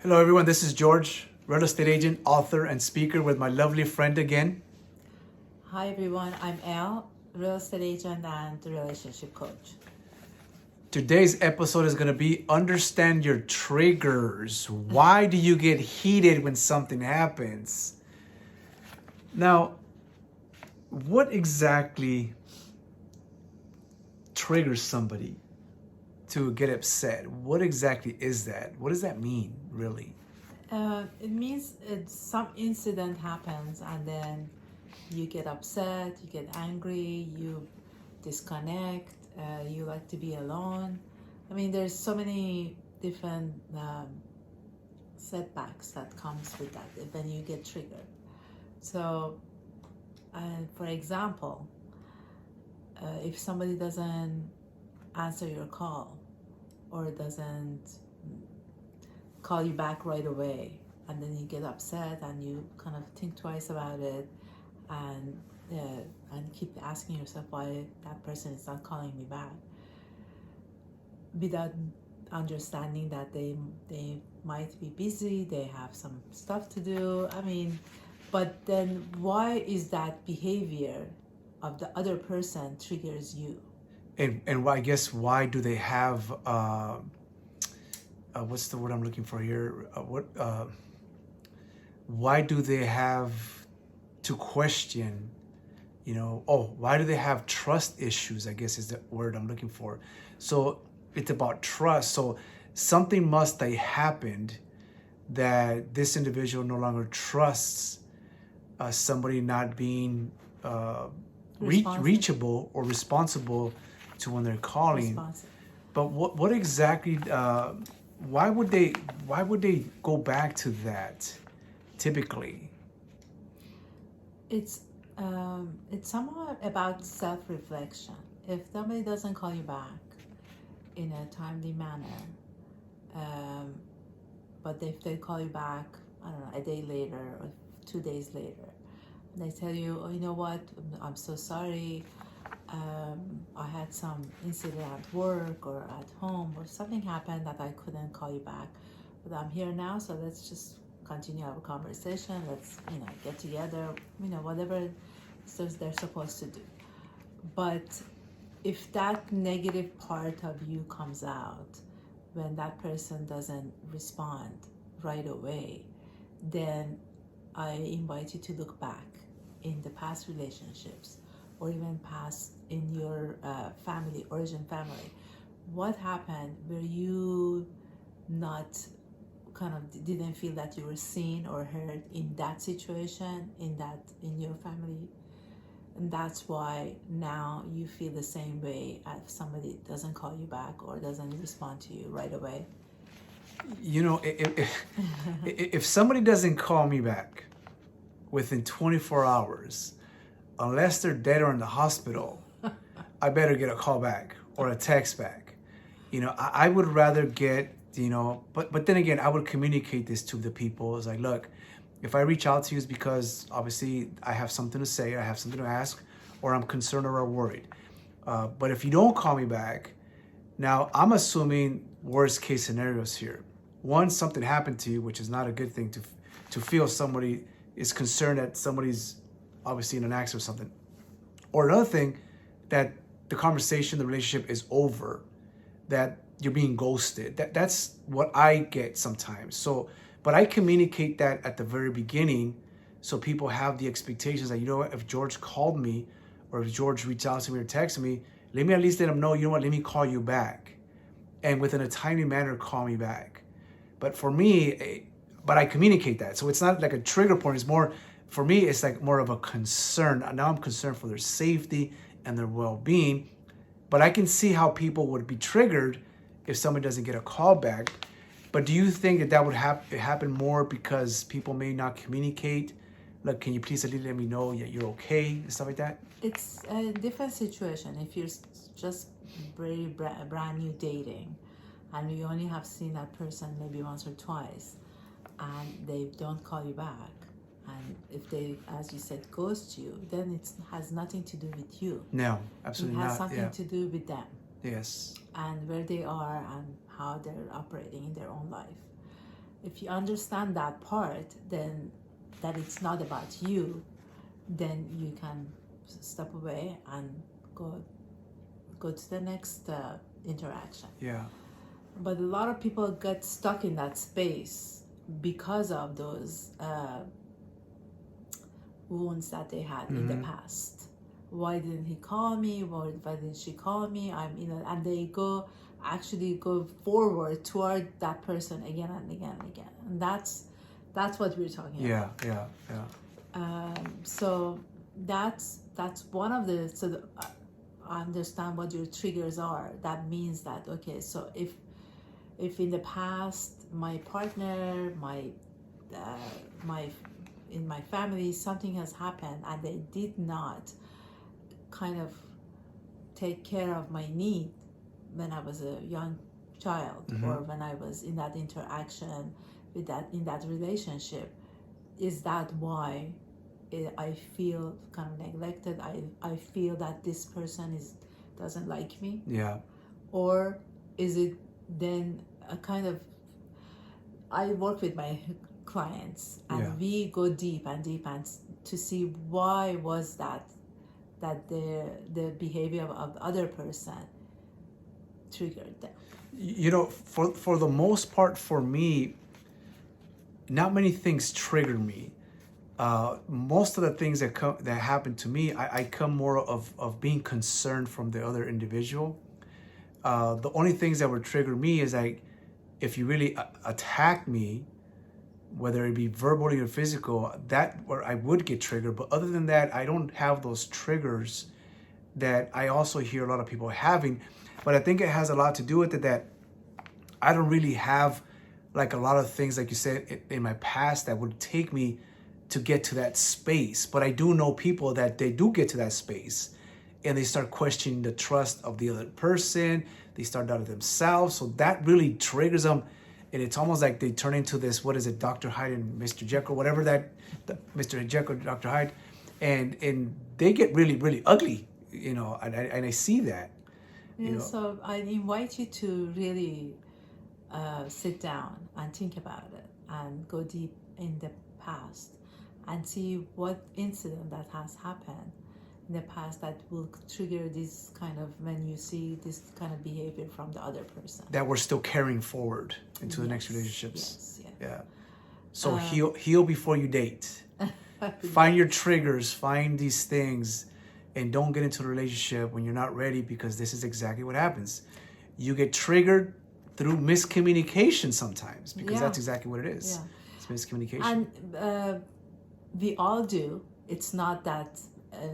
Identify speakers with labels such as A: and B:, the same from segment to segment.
A: Hello, everyone. This is George, real estate agent, author, and speaker with my lovely friend again.
B: Hi everyone, I'm Elle, real estate agent and relationship coach.
A: Today's episode is going to be understand your triggers. Why do you get heated when something happens? Now, what exactly triggers somebody to get upset? What exactly is that? What does that mean, really?
B: It means some incident happens and then you get upset, you get angry, you disconnect, you like to be alone. I mean, there's so many different setbacks that comes with that when you get triggered. So, for example, if somebody doesn't answer your call or doesn't call you back right away, and then you get upset and you kind of think twice about it and keep asking yourself why that person is not calling me back without understanding that they might be busy, they have some stuff to do. I mean, but then why is that behavior of the other person triggers you?
A: And I guess why do they have what's the word I'm looking for here? Why do they have to question? Why do they have trust issues? I guess is the word I'm looking for. So it's about trust. So something must have happened that this individual no longer trusts somebody not being reachable or responsible to when they're calling.
B: Responsive.
A: But what exactly? Why would they go back to that? Typically,
B: It's somewhat about self-reflection. If somebody doesn't call you back in a timely manner, but if they call you back, I don't know, a day later or 2 days later, and they tell you, oh, you know what, I'm so sorry, I had some incident at work or at home or something happened that I couldn't call you back, but I'm here now, so let's just continue our conversation. Let's get together. Whatever they're supposed to do. But if that negative part of you comes out when that person doesn't respond right away, then I invite you to look back in the past relationships or even past in your origin family. What happened? Were you not kind of didn't feel that you were seen or heard in that situation, in your family? And that's why now you feel the same way if somebody doesn't call you back or doesn't respond to you right away.
A: if somebody doesn't call me back within 24 hours, unless they're dead or in the hospital, I better get a call back or a text back. I would rather get, but then again, I would communicate this to the people. It's like, look, if I reach out to you, it's because obviously I have something to say, I have something to ask, or I'm concerned or worried. But if you don't call me back, now I'm assuming worst case scenarios here. One, something happened to you, which is not a good thing to feel somebody is concerned that somebody's obviously in an accident or something. Or another thing, that the conversation, the relationship is over, that you're being ghosted. That's what I get sometimes. So, but I communicate that at the very beginning so people have the expectations that, if George called me or if George reached out to me or texted me, let me at least let him know, let me call you back. And within a timely manner, call me back. But for me, but I communicate that. So it's not like a trigger point. It's more, for me, it's like more of a concern. Now I'm concerned for their safety and their well-being. But I can see how people would be triggered if somebody doesn't get a call back. But do you think that would happen more because people may not communicate? Look, can you please at least let me know that you're okay and stuff like that?
B: It's a different situation. If you're just very brand new dating and you only have seen that person maybe once or twice and they don't call you back, and if they, as you said, ghost you, then it has nothing to do with you.
A: No, absolutely not.
B: It has something to do with them.
A: Yes.
B: And where they are and how they're operating in their own life. if you understand that part, then that it's not about you, then you can step away and go to the next interaction.
A: Yeah.
B: But a lot of people get stuck in that space because of those wounds that they had in the past. Why didn't he call me? Why didn't she call me? And they actually go forward toward that person again and again and again. And that's what we're talking about.
A: Yeah.
B: So that's one of the, I understand what your triggers are. That means that, okay, so if in the past my partner, in my family, something has happened and they did not kind of take care of my need when I was a young child, or when I was in that interaction in that relationship, is that why I feel kind of neglected? I feel that this person doesn't like me.
A: Yeah.
B: Or is it then a kind of, I work with my clients and we go deep and to see why was that the behavior of the other person triggered them.
A: You know, for the most part, for me, not many things triggered me. Most of the things that happen to me, I come more of being concerned from the other individual. The only things that would trigger me is like, if you really attack me, whether it be verbally or physical, that where I would get triggered. But other than that, I don't have those triggers that I also hear a lot of people having. But I think it has a lot to do with it that I don't really have like a lot of things, like you said, in my past that would take me to get to that space. But I do know people that they do get to that space and they start questioning the trust of the other person. They start doubting themselves. So that really triggers them. And it's almost like they turn into this, what is it, Dr. Hyde and Mr. Jekyll, whatever Mr. Jekyll, Dr. Hyde. And they get really, really ugly, you know, and I see that.
B: Yeah,
A: you know.
B: So I invite you to really sit down and think about it and go deep in the past and see what incident that has happened in the past that will trigger this kind of, when you see this kind of behavior from the other person.
A: That we're still carrying forward into the next relationships.
B: Yes.
A: Yeah. So heal before you date. Find your triggers, find these things, and don't get into a relationship when you're not ready, because this is exactly what happens. You get triggered through miscommunication sometimes, because that's exactly what it is.
B: Yeah.
A: It's miscommunication.
B: And we all do. It's not that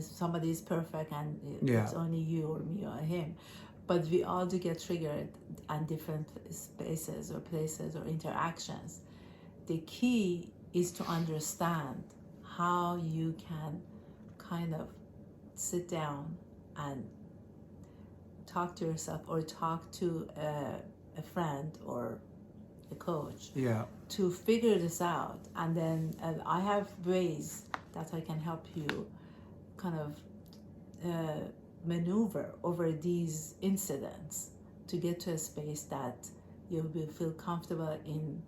B: somebody is perfect and it's only you or me or him. But we all do get triggered at different spaces or places or interactions. The key is to understand how you can kind of sit down and talk to yourself or talk to a friend or a coach to figure this out. And then I have ways that I can help you kind of maneuver over these incidents to get to a space that you will feel comfortable in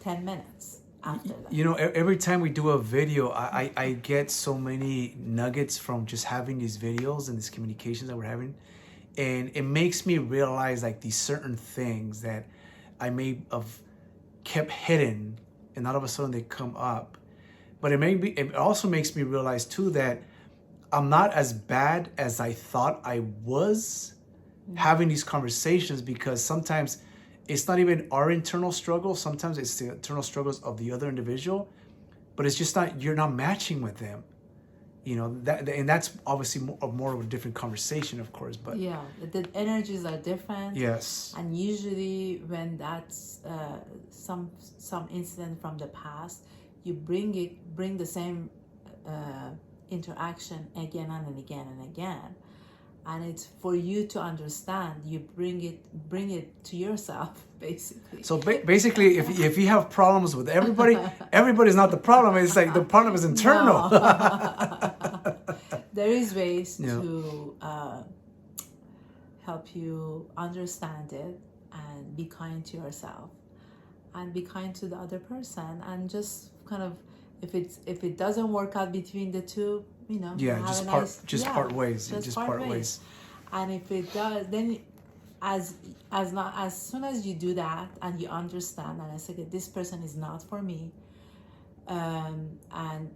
B: 10 minutes after that.
A: You know, every time we do a video, I get so many nuggets from just having these videos and these communications that we're having. And it makes me realize like these certain things that I may have kept hidden, and all of a sudden they come up. But it also makes me realize too that I'm not as bad as I thought I was having these conversations, because sometimes it's not even our internal struggles. Sometimes it's the internal struggles of the other individual, but it's just not, you're not matching with them. You know, and that's obviously more of a different conversation, of course, but
B: yeah, the energies are different.
A: Yes.
B: And usually when that's some incident from the past, you bring the same interaction again and again and again, and it's for you to understand. You bring it to yourself, basically.
A: So basically, if you have problems with everybody, everybody's not the problem. It's like the problem is internal.
B: No. There is ways to help you understand it and be kind to yourself and be kind to the other person, and just kind of, if it doesn't work out between the two, you know,
A: Yeah,
B: have
A: just
B: a
A: part
B: nice,
A: just part ways. Just part ways.
B: ways. And if it does, then as soon as you do that and you understand and I say, okay, this person is not for me, and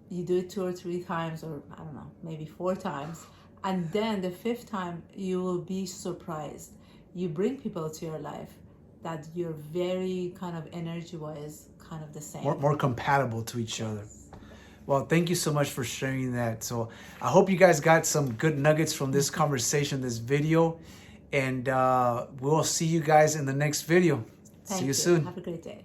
B: you do it 2 or 3 times, or I don't know, maybe 4 times, and then the 5th time you will be surprised. You bring people to your life that you're very kind of energy-wise kind of the same.
A: More compatible to each other. Well, thank you so much for sharing that. So I hope you guys got some good nuggets from this conversation, this video, and we'll see you guys in the next video. See you soon.
B: Have a great day.